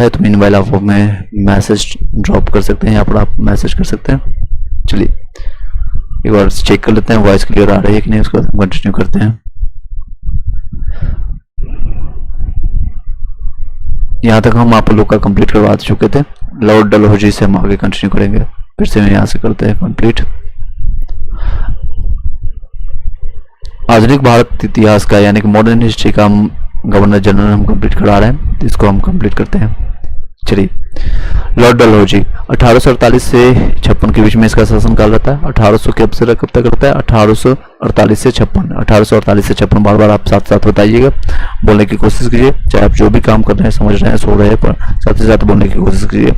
है तो मीनवाइल आप हमें मैसेज ड्रॉप कर सकते हैं, यहाँ पर आप मैसेज कर सकते हैं। चलिए एक बार चेक कर लेते हैं वॉइस क्लियर आ रही है कि नहीं, उसके बाद कंटिन्यू करते हैं। यहाँ तक हम आप लोग का कंप्लीट करवा चुके थे। लॉर्ड डलहौजी से हम आगे कंटिन्यू करेंगे। फिर से यहाँ से करते हैं कंप्लीट। आधुनिक भारत इतिहास का यानी कि मॉडर्न हिस्ट्री का हम गवर्नर जनरल हम कंप्लीट करा रहे हैं, इसको हम कंप्लीट करते हैं। चलिए लॉर्ड डलहौजी 1848 से 56 के बीच में इसका शासनकाल रहता है। 1800 कब से कब तक रहता है? 1848 से 56। 1848 से 56 बार बार आप साथ साथ बताइएगा, बोलने की कोशिश कीजिए, चाहे आप जो भी काम कर रहे हैं, समझ रहे हैं, सो रहे हैं, पर साथ ही साथ बोलने की कोशिश कीजिए।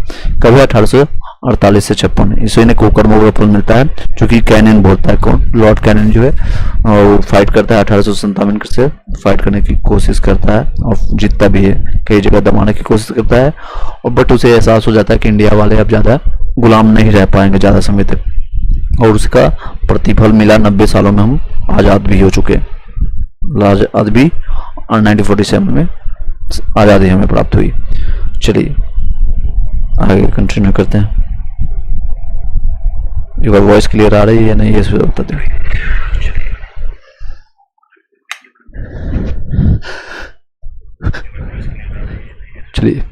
कभी 1848 से 56 इसे इन्हें कोकर मोकर फल मिलता है, जो कि कैनन बोलता है। कौन? लॉर्ड कैनन जो है वो फाइट करता है 1857 से, फाइट करने की कोशिश करता है और जीतता भी है, कई जगह दबाने की कोशिश करता है, और बट उसे एहसास हो जाता है कि इंडिया वाले अब ज़्यादा गुलाम नहीं रह पाएंगे ज़्यादा समय तक, और उसका प्रतिफल मिला। 90 सालों में हम आज़ाद भी हो चुके, आज़ाद भी 1947 में आज़ादी हमें प्राप्त हुई। चलिए आगे कंटिन्यू करते हैं। एक बार वॉइस क्लियर आ रही है या नहीं, ये बताते हैं। चलिए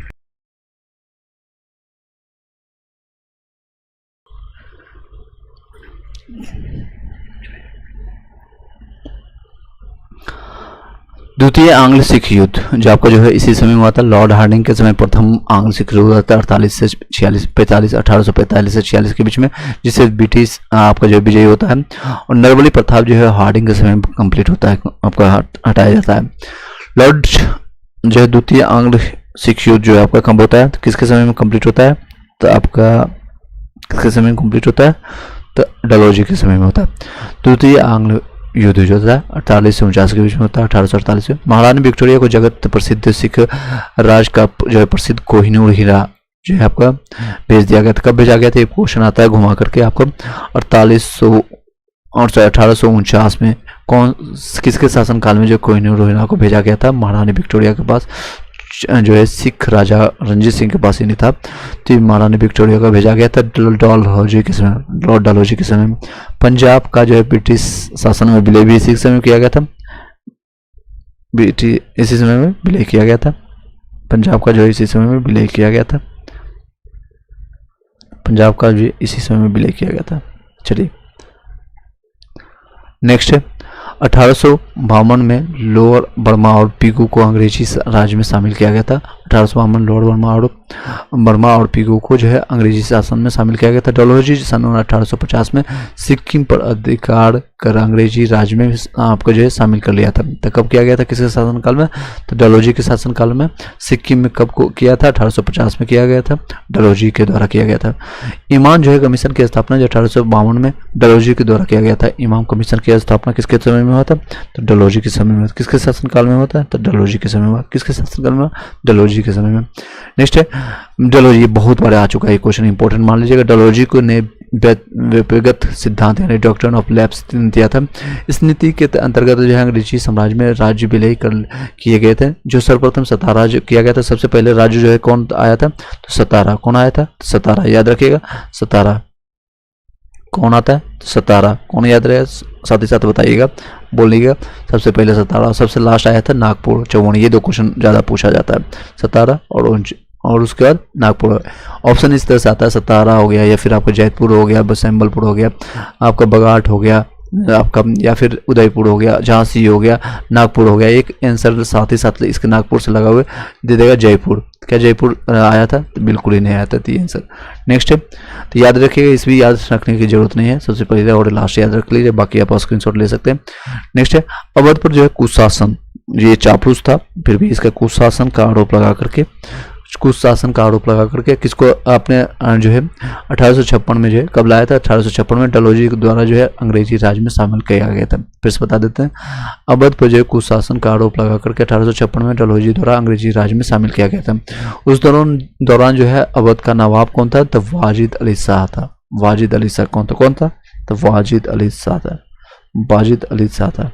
द्वितीय आंग्ल सिख युद्ध जो आपका जो है इसी समय में हुआ था। लॉर्ड हार्डिंग के समय प्रथम आंग्ल सिख युद्ध हुआ था 48 से 46 45 1845 से 46 के बीच में, जिससे ब्रिटिश आपका जो विजयी होता है, और नरबली प्रताप जो है हार्डिंग के समय में कंप्लीट होता है, आपका हटाया जाता है। लॉर्ड जो है द्वितीय आंग्ल सिख युद्ध जो है आपका कब होता है, तो किसके समय में कंप्लीट होता है? तो आपका किसके समय में कंप्लीट होता है? तो डलहौजी के समय में होता है। द्वितीय आंग्ल युद्ध जो था 48 से 49 के बीच में होता है। 1848 में महारानी विक्टोरिया को जगत प्रसिद्ध सिख राज का जो है प्रसिद्ध कोहिनूर हीरा जो है आपका भेज दिया गया था। कब भेजा गया था? ये क्वेश्चन आता है घुमा करके आपको। 1849 में कौन किसके शासनकाल में जो कोहिनूर हीरा को भेजा गया था? महारानी विक्टोरिया के पास, जो है सिख राजा रंजीत सिंह के पास ही नहीं था, तो महारानी विक्टोरिया का भेजा गया था डलहौजी के समय, लॉर्ड डलहौजी के समय में। पंजाब का जो है ब्रिटिश शासन में विलय भी इसी समय किया गया था, इसी समय में विलय किया गया था। पंजाब का जो है इसी समय में विलय किया गया था, पंजाब का जो इसी समय में विलय किया गया था। चलिए नेक्स्ट है 1852 में लोअर बर्मा और पीगू को अंग्रेजी राज्य में शामिल किया गया था। 1852 लोअर बर्मा और पीगू को जो है अंग्रेजी शासन में शामिल किया गया था। डलहौजी सन 1850 में सिक्किम पर अधिकार कर अंग्रेजी राज्य में आपको जो है शामिल कर लिया था। तो कब किया गया था? किसके शासनकाल में? तो डलहौजी के शासनकाल में। सिक्किम में कब को किया था? 1850 में किया गया था, डलहौजी के द्वारा किया गया था। इमाम जो है कमीशन की स्थापना जो 1852 में डलहौजी के द्वारा किया गया था। इमाम कमीशन की स्थापना किसके समय में हुआ था? तो डलहौजी के समय में। किसके शासनकाल में होता है? तो डलहौजी के समय में। किसके शासनकाल में? डलहौजी के समय में। नेक्स्ट है डलहौजी, बहुत बार आ चुका है क्वेश्चन, इंपॉर्टेंट मान लीजिएगा। डलहौजी को ने व्यक्तिगत सिद्धांत यानी डॉक्ट्रिन ऑफ लैप्स दिया था। इस नीति के अंतर्गत जो है अंग्रेजी साम्राज्य में राज्य विलय किए गए थे। जो सर्वप्रथम सतारा जो किया गया था, सबसे पहले राज्य जो है कौन आया था? तो सतारा। कौन आया था? सतारा, याद रखिएगा सतारा। कौन आता है? सतारा। कौन याद रहे? साथ ही साथ बताइएगा, बोलिएगा। सबसे पहले सतारा, सबसे लास्ट आया था नागपुर, चौवन। ये दो क्वेश्चन ज़्यादा पूछा जाता है, सतारा और उसके बाद नागपुर। ऑप्शन इस तरह से आता है, सतारा हो गया, या फिर आपका जयपुर हो गया, संबलपुर हो गया, आपका बगाट हो गया आपका, या फिर उदयपुर हो गया, झांसी हो गया, नागपुर हो गया। एक आंसर साथ ही साथ इसके नागपुर से लगा हुए दे देगा जयपुर। क्या जयपुर आया था? तो बिल्कुल ही नहीं आया था, तो ये आंसर। नेक्स्ट है, तो याद रखिएगा, इस भी याद रखने की जरूरत नहीं है, सबसे पहले और लास्ट याद रख लीजिए, बाकी आप स्क्रीनशॉट ले सकते हैं। नेक्स्ट है अवध पर जो है कुशासन, ये चापलूस था, फिर भी इसका कुशासन का आरोप लगा करके किसको आपने जो है 1856 में जो है कब लाया था? 1856 में डलहौजी द्वारा जो है अंग्रेजी राज में शामिल किया गया था। फिर से बता देते हैं, अवध पर जो है कुशासन का आरोप लगा करके 1856 में डलहौजी द्वारा अंग्रेजी राज में शामिल किया गया था। उस दौरान जो है अवध का नवाब कौन था? तो वाजिद अली शाह था। वाजिद अली शाह कौन था? तो वाजिद अली शाह था।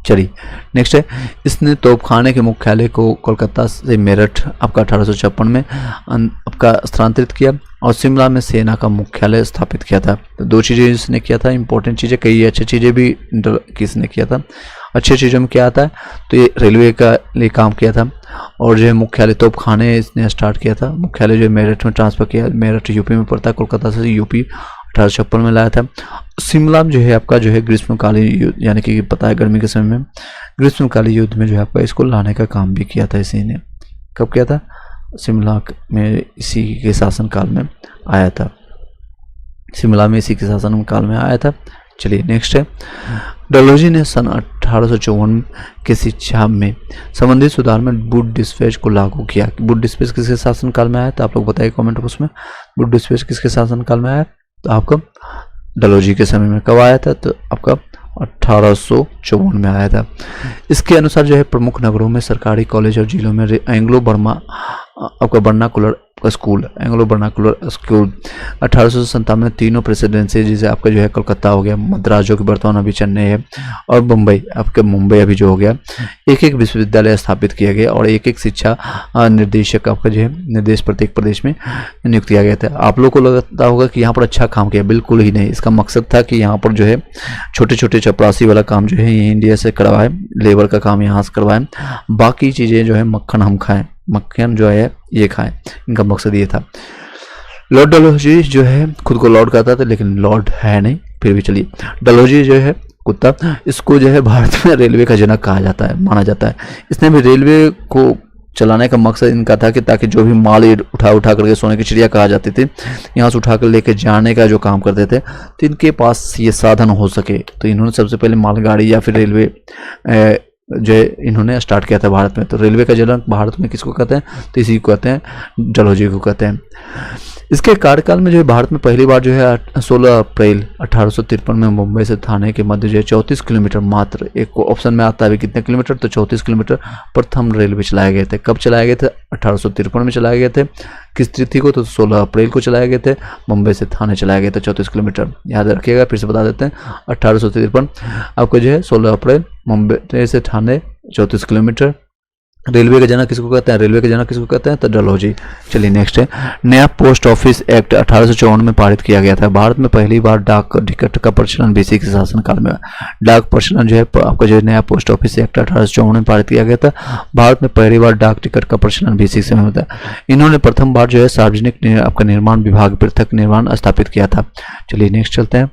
चलिए नेक्स्ट है, इसने तोपखाने के मुख्यालय को कोलकाता से मेरठ आपका 1856 में आपका स्थानांतरित किया और शिमला में सेना का मुख्यालय स्थापित किया था। तो 2 चीज़ें इसने किया था, इंपॉर्टेंट चीज़ें, कई अच्छी चीज़ें भी किसने किया था। अच्छी चीज़ों में क्या आता है, तो ये रेलवे का लिए काम किया था और जो है मुख्यालय तोपखाने इसने स्टार्ट किया था। मुख्यालय जो है मेरठ में ट्रांसफ़र किया, मेरठ यूपी में पड़ता है, कोलकाता से यूपी 1856 में लाया था। शिमला में जो है आपका जो है ग्रीष्मकालीन युद्ध, यानी कि पता है गर्मी के समय में ग्रीष्मकालीन युद्ध में जो है आपका इसको लाने का काम भी किया था इसी ने। कब किया था, शिमला में इसी के शासनकाल में आया था, शिमला में इसी के शासनकाल में आया था। चलिए नेक्स्ट है, डलहौजी ने सन 1854 के शिक्षा में संबंधित सुधार में वुड डिस्पैच को लागू किया। वुड डिस्पैच किसके शासनकाल में आया, तो आप लोग बताइए कमेंट बॉक्स में। वुड डिस्पैच किसके शासनकाल में आया, तो आपका डलहौजी के समय में। कब आया था, तो आपका 1854 में आया था। इसके अनुसार जो है प्रमुख नगरों में सरकारी कॉलेज और जिलों में एंग्लो बर्मा आपका vernacular school, Anglo vernacular school 1897 में तीनों प्रेसिडेंसी, जैसे आपका जो है कोलकाता हो गया, मद्रास जो कि वर्तमान अभी चेन्नई है, और मुंबई, आपके मुंबई अभी जो हो गया, एक एक विश्वविद्यालय स्थापित किया गया और एक एक शिक्षा निर्देशक आपका जो है निर्देश प्रत्येक प्रदेश में नियुक्त किया गया था। आप लोग को लगता होगा कि यहाँ पर अच्छा काम किया, बिल्कुल ही नहीं। इसका मकसद था कि यहाँ पर जो है छोटे छोटे चपरासी वाला काम जो है ये इंडिया से करवाए, लेबर का काम यहाँ से करवाएं, बाकी चीज़ें जो है मक्खन हम खाएं, मक्खन जो है ये खाएं, इनका मकसद ये था। लॉर्ड डलहौजी जो है खुद को लॉर्ड कहता था, लेकिन लॉर्ड है नहीं, फिर भी चलिए। डलहौजी जो है कुत्ता, इसको जो है भारत में रेलवे का जनक कहा जाता है, माना जाता है। इसने भी रेलवे को चलाने का मकसद इनका था कि ताकि जो भी माल उठा करके सोने की चिड़िया कहा जाती थी, यहाँ से उठा कर लेके जाने का जो काम करते थे, तो इनके पास ये साधन हो सके। तो इन्होंने सबसे पहले मालगाड़ी या फिर रेलवे जो है इन्होंने स्टार्ट किया था भारत में। तो रेलवे का जनक भारत में किसको कहते हैं, तो इसी को कहते हैं, डलहौजी को कहते हैं। इसके कार्यकाल में जो है भारत में पहली बार जो है 16 अप्रैल 1853 में मुंबई से थाने के मध्य जो है 34 किलोमीटर, मात्र एक ऑप्शन में आता है कितने किलोमीटर, तो 34 किलोमीटर प्रथम रेलवे चलाए गए थे। कब चलाए गए थे, 1853 में चलाए गए थे। किस तिथि को, तो 16 अप्रैल को चलाए गए थे। मुंबई से थाने चलाए गए थे 34 किलोमीटर, याद रखिएगा, फिर से बता देते हैं। 1853 आपको जो है 16 अप्रैल मुंबई से थाने 34 किलोमीटर। रेलवे का जनक किसको कहते हैं, रेलवे का जनक किसको कहते हैं, तो डलहौजी। चलिए नेक्स्ट है, नया पोस्ट ऑफिस एक्ट 1854 में पारित किया गया था। भारत में पहली बार डाक टिकट का प्रचलन बीसी के शासनकाल में। डाक प्रचलन जो है आपका जो नया पोस्ट ऑफिस एक्ट 1854 में पारित किया गया था। भारत में पहली बार डाक टिकट का प्रचलन बीसी के समय में होता है। इन्होंने प्रथम बार जो है सार्वजनिक आपका निर्माण विभाग पृथक निर्माण स्थापित किया था। चलिए नेक्स्ट चलते हैं।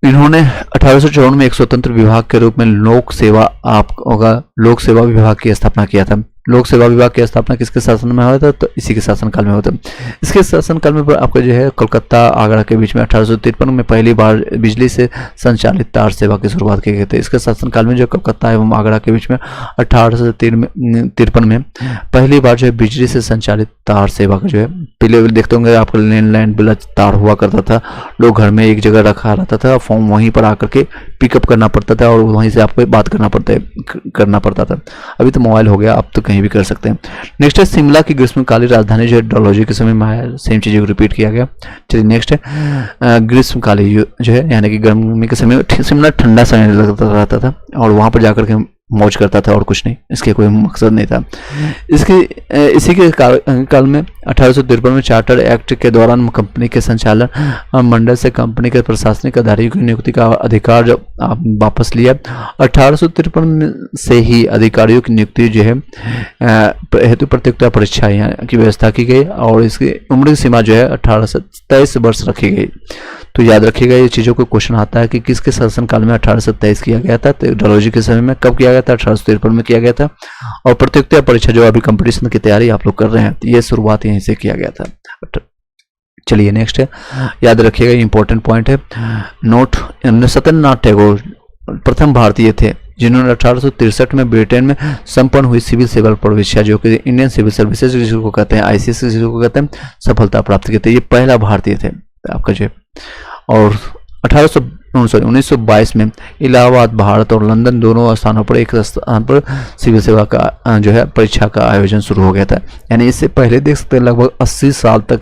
इन्होंने 1854 में एक स्वतंत्र विभाग के रूप में लोक सेवा विभाग की स्थापना किया था। लोक सेवा विभाग की स्थापना किसके शासन में हुआ था, तो इसी के शासनकाल में होता। इसके शासनकाल में आपका जो है कोलकाता आगरा के बीच में 1853 में पहली बार बिजली से संचालित तार सेवा की शुरुआत की गई थी। इसके शासनकाल में जो कोलकाता एवं आगरा के बीच में 1853 में पहली बार जो है बिजली से संचालित तार सेवा का जो है, पहले देखते होंगे आपका लैंडलाइन बिल तार हुआ करता था, लोग घर में एक जगह रखा रहता था, फॉर्म वहीं पर आकर के पिकअप करना पड़ता था और वहीं से आपको बात करना पड़ता था। अभी तो मोबाइल हो गया, अब तो कहीं भी कर सकते हैं। नेक्स्ट है, शिमला की ग्रीष्मकालीन राजधानी जो है डलहौजी के समय में आया, सेम चीज़ को रिपीट किया गया। चलिए नेक्स्ट है, ग्रीष्मकालीन जो है यानी कि गर्मी के समय शिमला ठंडा समय लगता रहता था और वहाँ पर जाकर के मौज करता था और कुछ नहीं, इसके कोई मकसद नहीं था। इसी के काल में 1853 में चार्टर एक्ट के दौरान कंपनी के संचालन मंडल से कंपनी के प्रशासनिक अधिकारियों की नियुक्ति का अधिकार वापस लिया। 1853 से ही अधिकारियों की नियुक्ति जो है हेतु प्रतियोगिता परीक्षा की व्यवस्था की गई और इसकी उम्र की सीमा जो है 18 से 23 वर्ष रखी गई। तो याद रखिएगा, ये चीज़ों को क्वेश्चन आता है कि किसके शासनकाल में 1823 किया गया था, तो डलहौजी के समय में। कब किया गया था, 1853 में किया गया था। और प्रतियोगिता परीक्षा जो अभी कंपटीशन की तैयारी आप लोग कर रहे हैं, ये शुरुआत यहीं से किया गया था। चलिए नेक्स्ट है, याद रखिएगा, इंपॉर्टेंट पॉइंट है नोट। सत्येंद्रनाथ टैगोर प्रथम भारतीय थे जिन्होंने 1863 में ब्रिटेन में संपन्न हुई सिविल सेवा परीक्षा जो कि इंडियन सिविल सर्विसेज जिसको कहते हैं, ICS जिसको कहते हैं, सफलता प्राप्त किए थे। ये पहला भारतीय थे आपका जो। और 1922 में इलाहाबाद, भारत और लंदन दोनों स्थानों पर एक स्थान पर सिविल सेवा का जो है परीक्षा का आयोजन शुरू हो गया था। यानी इससे पहले देख सकते हैं लगभग 80 साल तक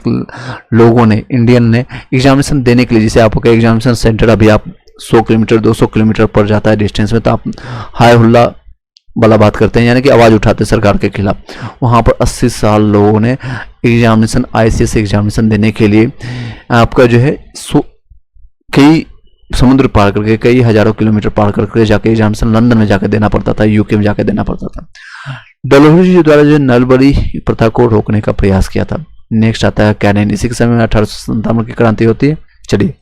लोगों ने, इंडियन ने एग्जामिनेशन देने के लिए, जैसे आपका एग्जामिनेशन सेंटर अभी आप 100 किलोमीटर 200 किलोमीटर पड़ जाता है डिस्टेंस में, तो आप हाय हुल्ला वाला बात करते हैं, यानी कि आवाज़ उठाते हैं सरकार के खिलाफ। वहाँ पर 80 साल लोगों ने एग्जामिनेशन, ICS एग्जामिनेशन देने के लिए आपका जो है कई समुद्र पार करके, कई हजारों किलोमीटर पार करके जाके एग्जामिनेशन लंदन में जाकर देना पड़ता था, UK में जाकर देना पड़ता था। डलहौजी द्वारा जो नलबरी प्रथा को रोकने का प्रयास किया था। नेक्स्ट आता है कैनिन। इसी के समय में 1857 की क्रांति होती है। चलिए,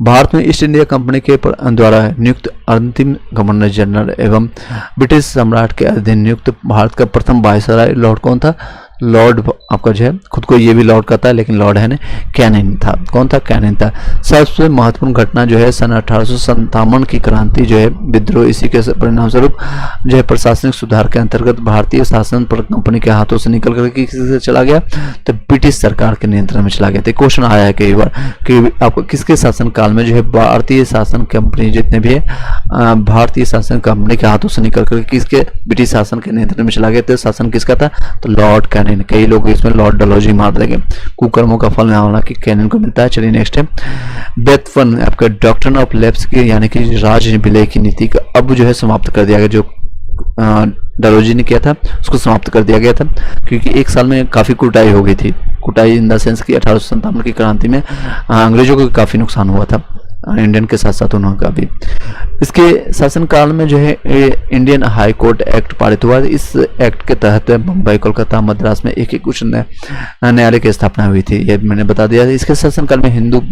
भारत में ईस्ट इंडिया कंपनी के द्वारा नियुक्त अंतिम गवर्नर जनरल एवं ब्रिटिश सम्राट के अधीन नियुक्त भारत का प्रथम वायसराय लॉर्ड कौन था? लॉर्ड आपका जो है, खुद को ये भी लॉर्ड कहता है लेकिन लॉर्ड है ना, कैनिन था। कौन था? कैनिन था। सबसे महत्वपूर्ण घटना जो है सन 1857 की क्रांति जो है विद्रोह, इसी के परिणाम स्वरूप जो है प्रशासनिक सुधार के अंतर्गत भारतीय शासन पर कंपनी के हाथों से निकल कर किससे चला गया? तो ब्रिटिश सरकार के नियंत्रण में चला गया था। क्वेश्चन आया है कई बार कि आपको किसके शासन काल में जो है भारतीय शासन कंपनी जितने भी है भारतीय शासन कंपनी के हाथों से निकल कर किसके? ब्रिटिश शासन के नियंत्रण में चला गया। तो शासन किसका था? तो लॉर्ड कैनिन। कई लोग इसमें लॉर्ड डलहौजी मार देंगे। कुकर्मों का फल यहाँ कि कैनिन को मिलता है। चलिए नेक्स्ट है बेथवन। आपका डॉक्ट्रिन ऑफ लैप्स की, यानी कि राज विलय की नीति का अब जो है समाप्त कर दिया गया। जो डलहौजी ने किया था उसको समाप्त कर दिया गया था, क्योंकि एक साल में काफी कुटाई हो गई थी। कुटाई इन द सेंस की 1857 की क्रांति में अंग्रेजों को काफी नुकसान हुआ था, इंडियन के साथ साथ उनका भी। इसके शासनकाल में जो है इंडियन हाई कोर्ट एक्ट पारित हुआ। इस एक्ट के तहत मुंबई, कोलकाता, मद्रास में एक उच्च न्यायालय की स्थापना हुई थी। ये मैंने बता दिया। इसके शासनकाल में हिंदू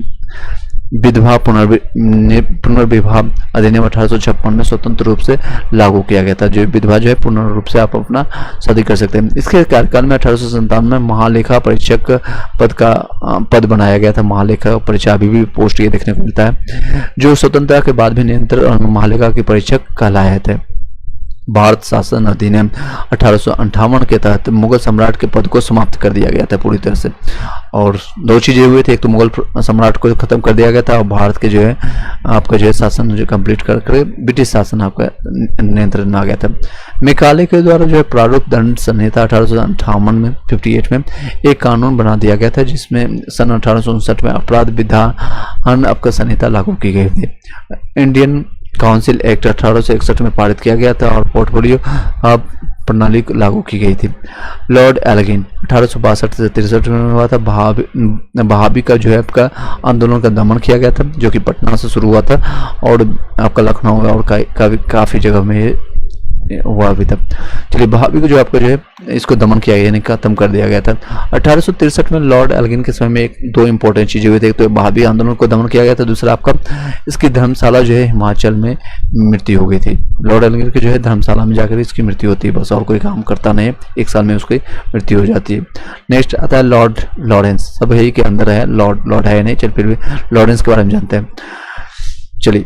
विधवा पुनर्विवाह अधिनियम 1856 में स्वतंत्र रूप से लागू किया गया था। जो विधवा जो है पूर्ण रूप से आप अपना शादी कर सकते हैं। इसके कार्यकाल में 1857 में महालेखा परीक्षक पद बनाया गया था। महालेखा परीक्षा अभी भी पोस्ट ये देखने को मिलता है, जो स्वतंत्रता के बाद भी नियंत्रण और महालेखा के परीक्षक कहलाए थे। भारत शासन अधिनियम 1858 के तहत मुगल सम्राट के पद को समाप्त कर दिया गया था पूरी तरह से। और दो चीजें हुई थी, एक तो मुगल सम्राट को खत्म कर दिया गया था और भारत के जो है आपका जो है शासन जो कंप्लीट करके ब्रिटिश शासन आपका नियंत्रण में आ गया था। मैकाले के द्वारा जो है प्रारूप दंड संहिता 1858 में 58 में एक कानून बना दिया गया था, जिसमें सन 1859 में अपराध विधान आपका संहिता लागू की गई थी। इंडियन काउंसिल एक्ट 1861 में पारित किया गया था और पोर्टफोलियो प्रणाली लागू की गई थी। लॉर्ड एल्गिन 1862 से 63 में हुआ था। बहाबी का जो है आपका आंदोलन का दमन किया गया था, जो कि पटना से शुरू हुआ था और आपका लखनऊ और काफी जगह में हुआ भी था। चलिए, बहाबी को जो आपका जो है इसको दमन किया गया, यानी खत्म कर दिया गया था। 1863 में लॉर्ड एल्गिन के समय में एक दो इंपॉर्टेंट चीजें हुई थी। एक तो बहाबी आंदोलन को दमन किया गया था, दूसरा आपका इसकी धर्मशाला जो है हिमाचल में मृत्यु हो गई थी। लॉर्ड एल्गिन की जो है धर्मशाला में जाकर इसकी मृत्यु होती है, बस और कोई काम करता नहीं है, एक साल में उसकी मृत्यु हो जाती है। नेक्स्ट आता है लॉर्ड लॉरेंस। सब यही के अंदर है, लॉर्ड है नहीं, चल फिर भी लॉरेंस के बारे में जानते हैं। चलिए,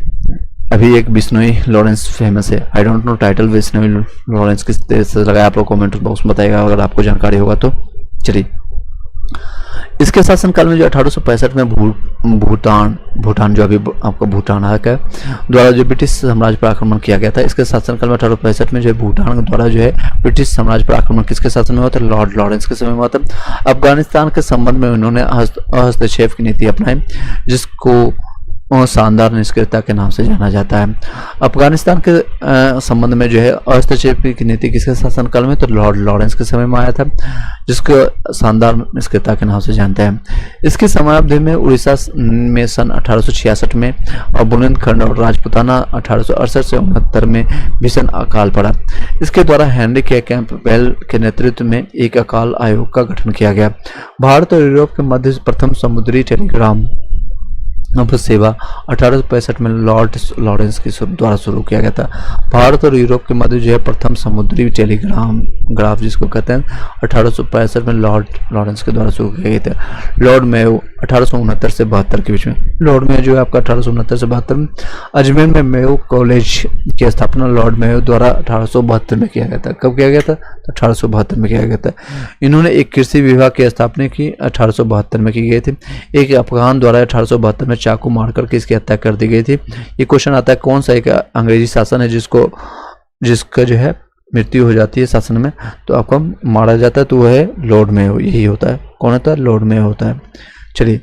अभी एक बिश्नोई लॉरेंस फेमस है। I don't know title Bishnoi Lawrence किस तरह से लगा, आप लोग कमेंट बॉक्स में बताइएगा अगर आपको जानकारी होगा तो। चलिए, इसके शासनकाल में जो 1865 में भूटान जो अभी आपका भूटान है द्वारा जो ब्रिटिश साम्राज्य पर आक्रमण किया गया था। इसके शासनकाल में 1865 में जो भूटान द्वारा जो है ब्रिटिश साम्राज्य पर आक्रमण किसके शासन में हुआ था? लॉर्ड लॉरेंस के समय में हुआ था। अफगानिस्तान के संबंध में उन्होंने हस्तक्षेप की नीति अपनाई, जिसको शानदार निष्क्रियता के नाम से जाना जाता है। अफगानिस्तान के संबंध में जो है हस्तक्षेप की नीति किसके शासनकाल में? तो लॉर्ड लॉरेंस के समय में आया था, जिसको शानदार निष्क्रियता के नाम से जानते हैं। इसके समयावधि में उड़ीसा में सन 1866 में और बुंदेलखंड और राजपुताना 1868 से 69 में भीषण अकाल पड़ा। इसके द्वारा हेनरी के कैंपबेल के नेतृत्व में एक अकाल आयोग का गठन किया गया। भारत और यूरोप के मध्य प्रथम समुद्री टेलीग्राम सेवा 1865 में लॉर्ड लॉरेंस के द्वारा शुरू किया गया था। भारत और यूरोप के मध्य जो है प्रथम समुद्री टेलीग्राफ जिसको कहते हैं 1865 में लॉर्ड लॉरेंस के द्वारा शुरू किया गया था। लॉर्ड मेयो 1869 से 72 के बीच में, लॉर्ड मेयो जो है आपका 1869 से 72 में अजमेर में मेयो कॉलेज की स्थापना लॉर्ड मेयो द्वारा 1872 में किया गया था। कब किया गया था? 1872 में किया गया था। इन्होंने एक कृषि विभाग की स्थापना की 1872 में की गई थी। एक अफगान द्वारा 1872 में चाकू मार करके इसकी हत्या कर दी गई थी। ये क्वेश्चन आता है कौन सा एक अंग्रेजी शासन है जिसका जो है मृत्यु हो जाती है शासन में, तो आपको मारा जाता है, तो वह है लॉर्ड मेयो। यही होता है, कौन होता है? लॉर्ड मेयो होता है। चलिए,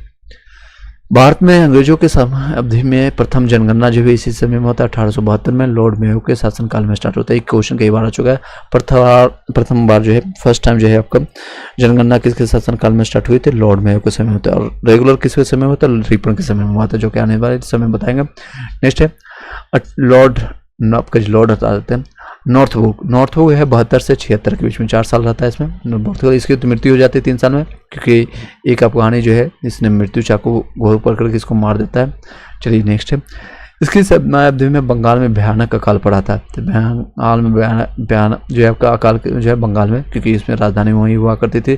भारत में अंग्रेजों के समय अवधि में प्रथम जनगणना जो है इसी समय में होता है 1872 में लॉर्ड मेयो के शासनकाल में स्टार्ट होता है। एक क्वेश्चन कई बार आ चुका है, प्रथम बार जो है फर्स्ट टाइम जो है आपका जनगणना किसके शासनकाल में स्टार्ट हुई थी, लॉर्ड मेयो के समय होता है। और रेगुलर किसके समय में होता है, रिपन के समय में होता है, जो कि आने वाले समय बताएंगे। नेक्स्ट है लॉर्ड, आपका लॉर्ड हटा देते हैं नॉर्थवुक है 72 से 76 के बीच में 4 साल रहता है इसमें। इसकी तो मृत्यु हो जाती है 3 साल में, क्योंकि एक अफगानी जो है इसने मृत्यु चाकू घोर पर करके इसको मार देता है। चलिए नेक्स्ट है, इसकी अवधि में बंगाल में भयानक अकाल पड़ा था। तो बंगाल में भयानक जो है आपका अकाल जो है बंगाल में, क्योंकि इसमें राजधानी वहीं हुआ करती थी,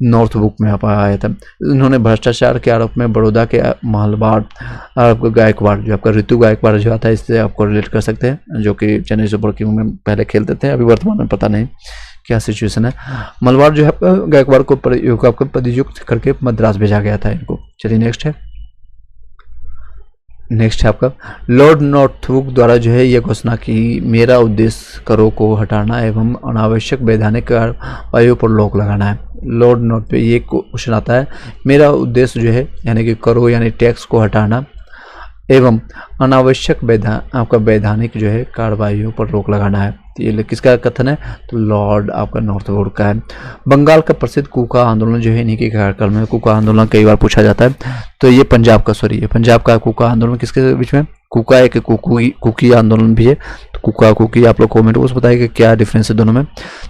नॉर्थवुक में आप आया था। इन्होंने भ्रष्टाचार के आरोप में बड़ौदा के मालवाड़ आपका गायकवाड़ जो आपका ऋतु गायकवाड़ जो आता है, इससे आपको रिलेट कर सकते हैं, जो कि चेन्नई सुपर किंग में पहले खेलते थे, अभी वर्तमान में पता नहीं क्या सिचुएशन है। मालवाड़ जो है गायकवाड़ को आपको पदयुक्त करके मद्रास भेजा गया था इनको। चलिए नेक्स्ट है आपका लॉर्ड नॉर्थवुक द्वारा जो है यह घोषणा की, मेरा उद्देश्य करों को हटाना एवं अनावश्यक वैधानिक कार्रवाइयों पर रोक लगाना है। लॉर्ड नॉर्थ पे ये क्वेश्चन आता है, मेरा उद्देश्य जो है यानी कि करों यानी टैक्स को हटाना एवं अनावश्यक आपका वैधानिक जो है कार्रवाइयों पर रोक लगाना है। तो ये किसका कथन है, तो लॉर्ड आपका नॉर्थवुड का है। बंगाल का प्रसिद्ध कूका आंदोलन जो है इन्हीं के कार्यकाल में, कूका आंदोलन कई बार पूछा जाता है, तो ये पंजाब का कूका आंदोलन किसके बीच में, कूका एक कुकी आंदोलन भी है। तो कूका कुकी आप लोग कमेंट बॉक्स बताइए क्या डिफरेंस है दोनों में।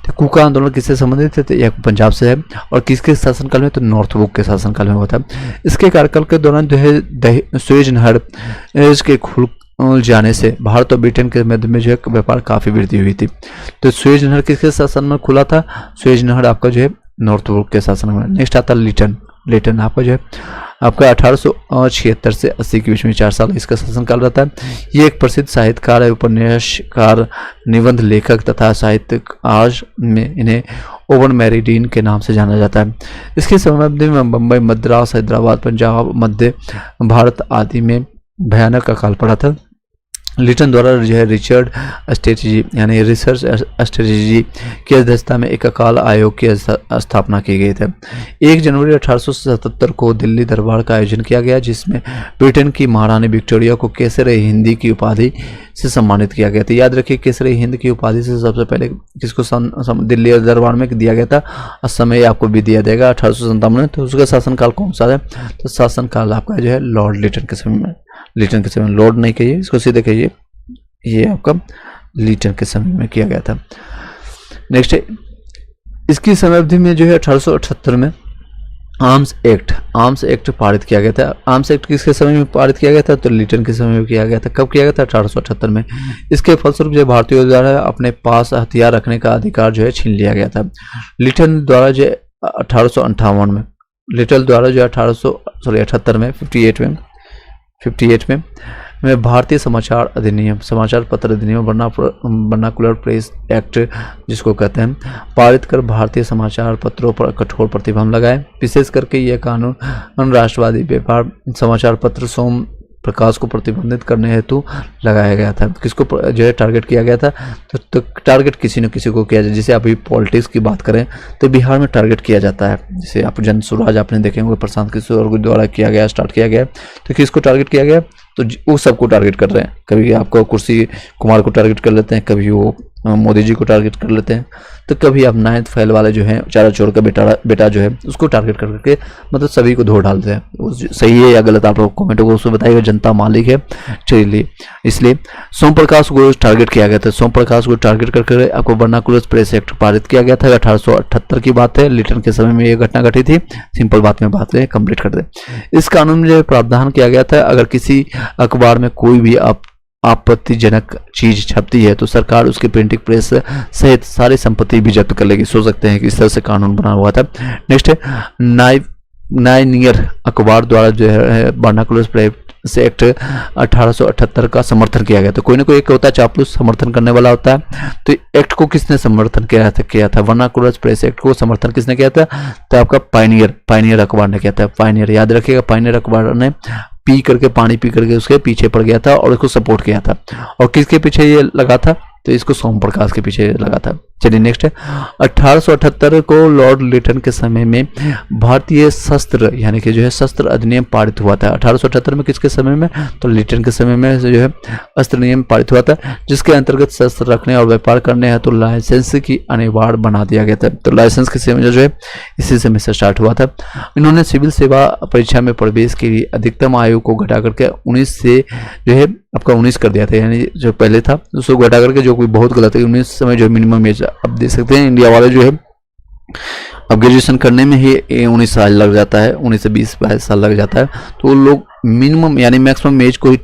तो कूका आंदोलन किससे संबंधित है, तो यह पंजाब से है, और किसके शासनकाल में, तो नॉर्थवुक के शासनकाल में होता है। इसके कार्यकाल के दौरान जो है सुएज नहर के खुल जाने से भारत और ब्रिटेन के मध्य में जो है व्यापार काफी वृद्धि हुई थी। तो सुएज नहर किसके शासन में खुला था, सुएज नहर आपका जो है नॉर्थवुक के शासन में। नेक्स्ट आता है लिटन आपका जो है आपका 1876 से 80 के बीच में 4 साल इसका शासनकाल रहता है। ये एक प्रसिद्ध साहित्यकार, उपन्यासकार, निबंध लेखक तथा साहित्यक, आज में इन्हें ओवन मैरिडीन के नाम से जाना जाता है। इसके समय में मुंबई, मद्रास, हैदराबाद, पंजाब, मध्य भारत आदि में भयानक अकाल पड़ा था। लिटन द्वारा जो है रिसर्च स्ट्रेटजी की अध्यक्षता में एक अकाल आयोग की स्थापना की गई थी। 1 जनवरी 1877 को दिल्ली दरबार का आयोजन किया गया, जिसमें ब्रिटेन की महारानी विक्टोरिया को केसरे हिंद की उपाधि से सम्मानित किया गया था। याद रखिए केसरे हिंद की उपाधि से सबसे पहले किसको दिल्ली दरबार में दिया गया था, समय आपको भी दिया जाएगा 1857 में। तो उसका शासनकाल कौन सा है, तो शासनकाल आपका जो है लॉर्ड लिटन के समय में, लॉर्ड नहीं कहिए इसको, सीधे कहिए ये आपका लिटन के समय में किया गया था। नेक्स्ट इसकी समय अवधि में जो है 1878 में आर्म्स एक्ट पारित किया गया था। आर्म्स एक्ट किसके समय में पारित किया गया था, तो लिटन के समय में किया गया था। कब किया गया था, 1878 में। इसके फलस्वरूप जो भारतीयों द्वारा अपने पास हथियार रखने का अधिकार जो है छीन लिया गया था। लिटन द्वारा जो 1858 में, लिटन द्वारा जो 1878 में 58 में भारतीय समाचार पत्र अधिनियम वर्नाकुलर प्रेस एक्ट जिसको कहते हैं, पारित कर भारतीय समाचार पत्रों पर कठोर प्रतिबंध लगाए। विशेष करके यह कानून राष्ट्रवादी व्यापार समाचार पत्र सोम प्रकाश को प्रतिबंधित करने हेतु लगाया गया था। किसको जो है टारगेट किया गया था, तो टारगेट किसी न किसी को किया जाए। जैसे अभी पॉलिटिक्स की बात करें तो बिहार में टारगेट किया जाता है, जैसे आप जन स्वराज आपने देखे होंगे प्रशांत किशोर द्वारा स्टार्ट किया गया। तो किसको टारगेट किया गया, तो वो सबको टारगेट कर रहे हैं। कभी आपको कुर्सी कुमार को टारगेट कर लेते हैं, कभी वो मोदी जी को टारगेट कर लेते हैं, तो कभी आप 9th फेल वाले जो हैं चारा चोर का बेटा जो है उसको टारगेट करके मतलब सभी को धो डालते हैं। सही है या गलत आप लोग कमेंट को उसमें बताइएगा, जनता मालिक है। चलिए इसलिए सोम प्रकाश को टारगेट किया गया था। सोम प्रकाश को टारगेट करके आपको वर्नाकुलर प्रेस एक्ट पारित किया गया था। 1878 की बात है, लिटन के समय में ये घटना घटी थी। सिंपल बात में बात है, कंप्लीट कर दे। इस कानून में जो प्रावधान किया गया था, अगर किसी अखबार में कोई भी आपत्तिजनक चीज छपती है तो सरकार उसकी प्रिंटिंग प्रेस सहित सारी संपत्ति भी जब्त कर लेगी। सोच सकते हैं कि इस तरह से कानून बना हुआ था। नेक्स्ट है नाइनियर अखबार द्वारा जो है वर्नाकुलर प्रेस एक्ट 1878 का समर्थन किया गया। तो कोई ना कोई एक होता है चापलूस समर्थन करने वाला होता है। तो एक्ट को किसने समर्थन किया था वर्नाकुलर प्रेस एक्ट को समर्थन किसने किया था, तो आपका पायनियर अखबार ने किया था। पायनियर याद रखिएगा, पायनियर अखबार ने पानी पी करके उसके पीछे पड़ गया था और उसको सपोर्ट किया था। और किसके पीछे ये लगा था, तो इसको सोम प्रकाश के पीछे लगा था। चलिए नेक्स्ट है 1878 को लॉर्ड लिटन के समय में भारतीय शस्त्र यानी कि जो है शस्त्र अधिनियम पारित हुआ था। 1878 में किसके समय में, तो लिटन के समय में जो है अस्त्र नियम पारित हुआ था, जिसके अंतर्गत शस्त्र रखने और व्यापार करने हेतु तो लाइसेंस की अनिवार्य बना दिया गया था। तो लाइसेंस के समय जो है इसी समय से स्टार्ट हुआ था। इन्होंने सिविल सेवा परीक्षा में प्रवेश के लिए अधिकतम आयु को घटा करके 19 से जो है आपका 19 कर दिया था, यानी जो पहले था उसको घटा करके, जो कोई बहुत गलत है। 19 समय जो मिनिमम एज अब देख सकते हैं इंडिया वाले जो है अब ग्रेजुएशन करने में ही 19 साल लग जाता है, 19 से 20-22 साल लग जाता है। तो लोग मिनिमम यानी मैक्सिमम एज को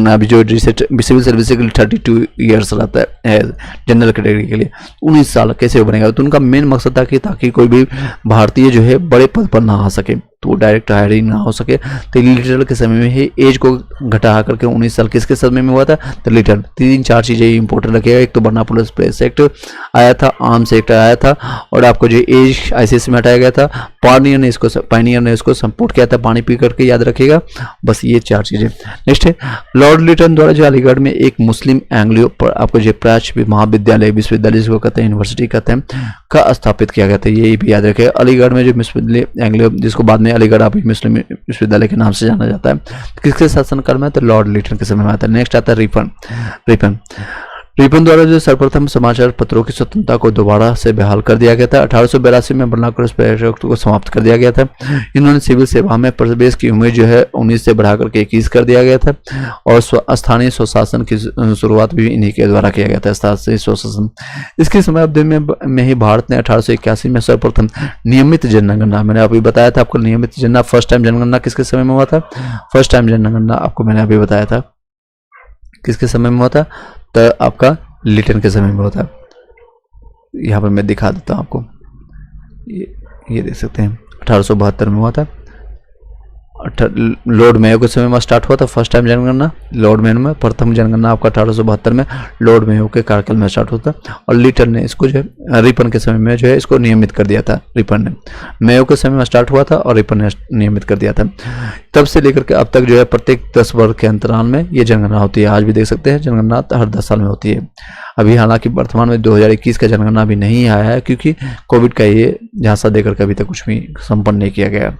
अभी जो सिविल सर्विस के लिए 32 ईयर्स रहता है जनरल कैटेगरी के लिए, 19 साल कैसे बनेगा। तो उनका मेन मकसद था कि ताकि कोई भी भारतीय जो है बड़े पद पर ना आ सके, तो डायरेक्ट हायरिंग ना हो सके। तो लिटन के समय में ही एज को घटा करके 19 साल किसके समय में हुआ था, तो लिटन। 3-4 चीज़ें इंपॉर्टेंट रखिएगा। एक तो बर्मा पुलिस प्रेस एक्ट आया था, आर्म्स एक्ट आया था, और आपको जो एज ICS में हटाया गया था। पायनियर ने इसको सपोर्ट किया था, पानी पी करके याद रखिएगा। बस ये 4 चीज़ें। नेक्स्ट है लॉर्ड लिटन द्वारा जो अलीगढ़ में एक मुस्लिम एंग्लियो पर आपको जो प्राच्य महाविद्यालय विश्वविद्यालय जिसको कहते हैं यूनिवर्सिटी कहते हैं का स्थापित किया गया था। ये भी याद रखिएगा। अलीगढ़ में जो विश्वविद्यालय एंग्लियो जिसको बाद में अलीगढ़ आप मुस्लिम विश्वविद्यालय के नाम से जाना जाता है, किसके शासनकाल में, तो लॉर्ड लिटन के समय में आता है। नेक्स्ट आता है रिपन द्वारा जो सर्वप्रथम समाचार पत्रों की स्वतंत्रता को दोबारा से बहाल कर दिया गया था। 1882 में बर्नाकुलर एक्ट को समाप्त कर दिया गया था। इन्होंने सिविल सेवा में प्रवेश की उम्र जो है 19 से बढ़ाकर के 21 कर दिया गया था, और स्थानीय स्वशासन की शुरुआत भी इन्हीं के द्वारा किया गया था, स्थानीय स्वशासन। इसकी समय अवधि में ही भारत ने 1881 में सर्वप्रथम नियमित जनगणना, मैंने अभी बताया था आपको, नियमित जनगणना फर्स्ट टाइम जनगणना किसके समय में हुआ था, फर्स्ट टाइम जनगणना आपको मैंने अभी बताया था किसके समय में हुआ था, तो आपका लिटन के समय में होता है। यहाँ पर मैं दिखा देता हूँ आपको, ये देख सकते हैं 1872 में हुआ था। लॉर्ड मेयो के समय में स्टार्ट हुआ था फर्स्ट टाइम जनगणना। लॉर्ड मेयो में प्रथम जनगणना आपका 1872 में लॉर्ड मेयो के कार्यकाल में स्टार्ट होता, और लिटन ने इसको जो है रिपन के समय में जो है इसको नियमित कर दिया था। रिपन ने मेयो के समय में स्टार्ट हुआ था और रिपन ने नियमित कर दिया था। तब से लेकर के अब तक जो है प्रत्येक 10 वर्ष के अंतराल में ये जनगणना होती है। आज भी देख सकते हैं जनगणना हर 10 साल में होती है। अभी हालांकि वर्तमान में 2021 का जनगणना भी नहीं आया है, क्योंकि कोविड का ये झांसा देकर के अभी तक कुछ भी संपन्न नहीं किया गया।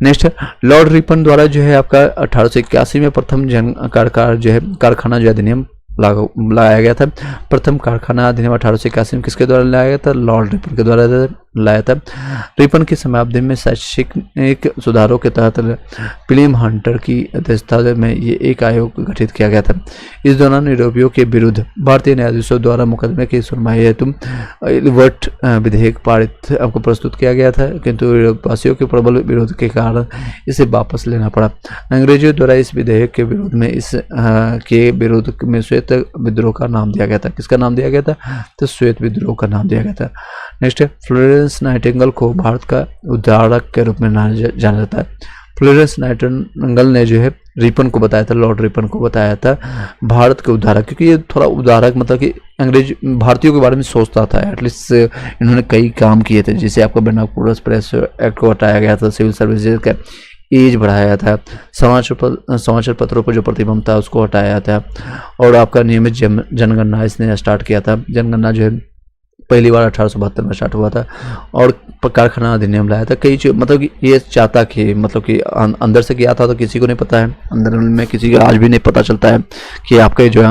नेक्स्ट लॉर्ड रिपन द्वारा जो है आपका 1881 में प्रथम कारखाना जो अधिनियम लाया गया था। प्रथम कारखाना अधिनियम 1881 में किसके द्वारा लाया गया था, लॉर्ड रिपन के द्वारा लाया था। रिपन की समयावधि में शैक्षिक सुधारों के तहत विलियम हंटर की अध्यक्षता में ये एक आयोग गठित किया गया था। इस दौरान यूरोपियों के विरुद्ध भारतीय न्यायाधीशों द्वारा मुकदमे की सुनवाई हेतु वट विधेयक पारित आपको प्रस्तुत किया गया था, किंतु यूरोपवासियों के प्रबल विरोध के कारण इसे वापस लेना पड़ा। अंग्रेजों द्वारा इस विधेयक के विरोध में श्वेत विद्रोह का नाम दिया गया था। किसका नाम दिया गया था, तो श्वेत विद्रोह का नाम दिया गया था। नेक्स्ट फ्लोरेंस नाइटिंगेल को भारत का उद्धारक के रूप में जाना जाता है। फ्लोरेंस नाइटिंगेल ने जो है रिपन को बताया था, लॉर्ड रिपन को बताया था भारत के उद्धारक, क्योंकि ये थोड़ा उद्धारक मतलब कि अंग्रेज भारतीयों के बारे में सोचता था। एटलीस्ट इन्होंने कई काम किए थे, जैसे आपको बर्नाकुलर प्रेस एक्ट को हटाया गया था, सिविल सर्विसेज का एज बढ़ाया था, समाचार पत्रों पर जो प्रतिबंध था उसको हटाया था, और आपका नियमित जनगणना इसने स्टार्ट किया था। जनगणना जो है पहली बार 1872 में स्टार्ट हुआ था, और कारखाना अधिनियम लाया था। कई चीज मतलब कि ये चाहता कि मतलब कि अंदर से किया था तो किसी को नहीं पता है, अंदर में किसी को आज भी नहीं पता चलता है कि आपके जो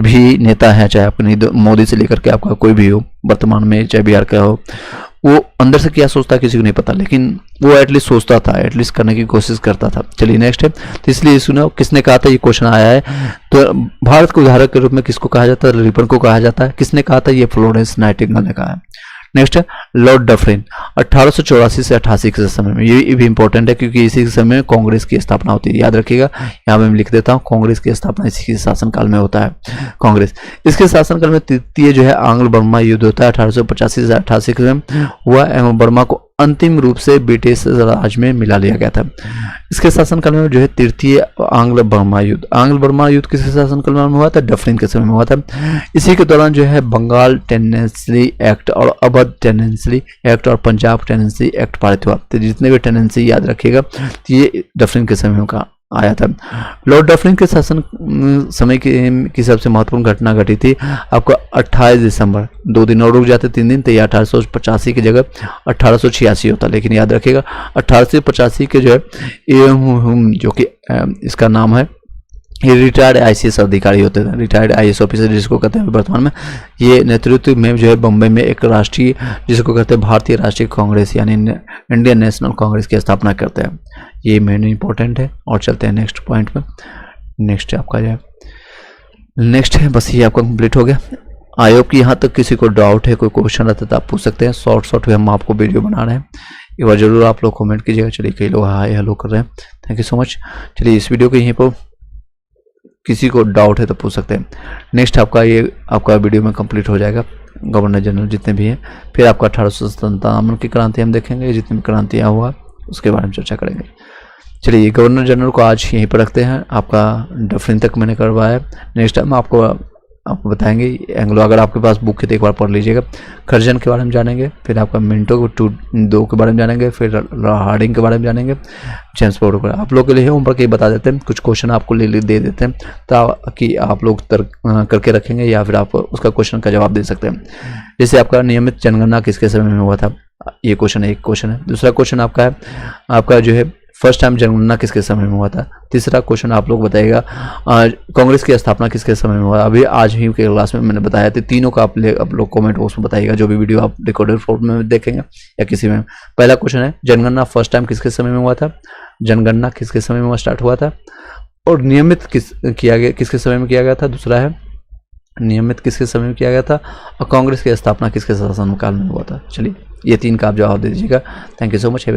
भी नेता है, चाहे आपके मोदी से लेकर के आपका कोई भी हो वर्तमान में, चाहे बिहार का हो, वो अंदर से क्या सोचता है किसी को नहीं पता, लेकिन वो एटलीस्ट सोचता था, एटलीस्ट करने की कोशिश करता था। चलिए नेक्स्ट है, तो इसलिए सुनो किसने कहा था, ये क्वेश्चन आया है। तो भारत के उदाहरण के रूप में किसको कहा जाता है, रिपन को कहा जाता है। किसने कहा था, ये फ्लोरेंस नाइटिंगेल ने कहा है। नेक्स्ट है लॉर्ड डफरिन, 1884 से 88 के समय में, ये भी इंपॉर्टेंट है क्योंकि इसी समय में कांग्रेस की स्थापना होती है। याद रखिएगा, यहाँ मैं लिख देता हूँ, कांग्रेस की स्थापना इसी के शासनकाल में होता है। कांग्रेस इसके शासनकाल में तृतीय जो है आंग्ल बर्मा युद्ध होता है 1885 से 88 में हुआ, एवं बर्मा को अंतिम रूप से ब्रिटिश राज में मिला लिया गया था। इसके शासनकाल में जो है तृतीय आंग्ल बर्मा युद्ध किसके शासनकाल में हुआ था, डफरिन के समय में हुआ था। इसी के दौरान जो है बंगाल टेनेंसी एक्ट और अवध टेनेंसी एक्ट और पंजाब टेनेंसी एक्ट पारित हुआ। तो जितने भी टेनेंसी याद रखिएगा, ये डफरिन के समय का आया था। लॉर्ड डफरिन के शासन समय की सबसे महत्वपूर्ण घटना घटी थी आपको 28 दिसंबर, 2 दिन और रुक जाते 3 दिन, तो ये 1885 की जगह 1886 होता। लेकिन याद रखिएगा 1885 के जो है ये जो कि इसका नाम है, ये रिटायर्ड आईसीएस अधिकारी होते थे, रिटायर्ड आईएएस ऑफिसर जिसको कहते हैं वर्तमान में। ये नेतृत्व में जो है बम्बई में एक राष्ट्रीय, जिसको कहते हैं भारतीय राष्ट्रीय कांग्रेस यानी इंडियन नेशनल कांग्रेस की स्थापना करते हैं। ये मेन इंपॉर्टेंट है। और चलते हैं नेक्स्ट पॉइंट में। नेक्स्ट आपका जो है, नेक्स्ट है, बस ये आपका कंप्लीट हो गया। आयोग की यहाँ तक किसी को डाउट है, कोई क्वेश्चन रहता है तो आप पूछ सकते हैं। शॉर्ट हम आपको वीडियो बना रहे हैं, एक बार जरूर आप लोग कमेंट कीजिएगा। चलिए कई लोग हाय हेलो कर रहे हैं, थैंक यू सो मच। चलिए इस वीडियो को यहीं पर किसी को डाउट है तो पूछ सकते हैं। नेक्स्ट आपका ये आपका वीडियो में कंप्लीट हो जाएगा, गवर्नर जनरल जितने भी हैं। फिर आपका 1857 की क्रांति हम देखेंगे, जितनी भी क्रांतियाँ हुआ उसके बारे में चर्चा करेंगे। चलिए गवर्नर जनरल को आज यहीं पर रखते हैं। आपका डफरिन तक मैंने करवाया है। नेक्स्ट टाइम आपको बताएंगे एंग्लो, अगर आपके पास बुक है तो एक बार पढ़ लीजिएगा। कर्जन के बारे में जानेंगे, फिर आपका मिंटो 2 के बारे में जानेंगे, फिर हार्डिंग के बारे में जानेंगे, जेम्स बोर्ड को। आप लोग के लिए होमवर्क ये बता देते हैं, कुछ क्वेश्चन आपको दे देते हैं ताकि आप लोग करके रखेंगे या फिर आप उसका क्वेश्चन का जवाब दे सकते हैं। जैसे आपका नियमित जनगणना किसके समय में हुआ था, ये क्वेश्चन है, एक क्वेश्चन है। दूसरा क्वेश्चन आपका है, आपका जो है फर्स्ट टाइम जनगणना किसके समय में हुआ था। तीसरा क्वेश्चन आप लोग बताइएगा कांग्रेस की स्थापना किसके समय में हुआ। अभी आज ही के क्लास में मैंने बताया था। तीनों का आप लोग कमेंट बॉक्स में बताइएगा, जो भी वीडियो आप रिकॉर्डेड फॉर्म में देखेंगे या किसी में। पहला क्वेश्चन है जनगणना फर्स्ट टाइम किसके समय में हुआ था, जनगणना किसके समय में स्टार्ट हुआ था, और नियमित किसके समय में किया गया था। दूसरा है नियमित किसके समय में किया गया था, और कांग्रेस की स्थापना किसके शासनकाल में हुआ था। चलिए ये 3 का आप जवाब दे दीजिएगा। Thank you so much.